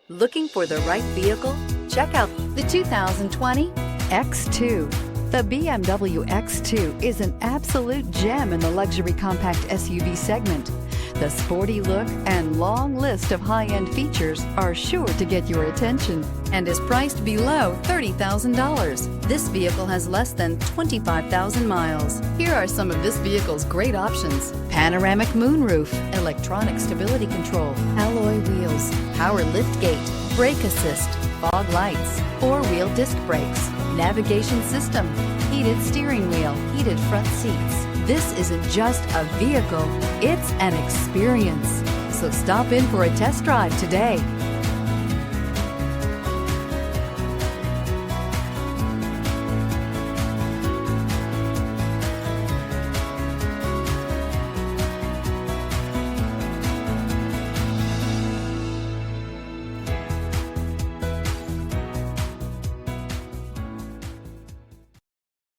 Looking for the right vehicle? Check out the 2020 X2. The BMW X2 is an absolute gem in the luxury compact SUV segment. The sporty look and long list of high-end features are sure to get your attention and is priced below $30,000. This vehicle has less than 25,000 miles. Here are some of this vehicle's great options: panoramic moonroof, electronic stability control, alloy wheels, power liftgate, brake assist, fog lights, four-wheel disc brakes, navigation system, heated steering wheel, heated front seats. This isn't just a vehicle, it's an experience. So stop in for a test drive today.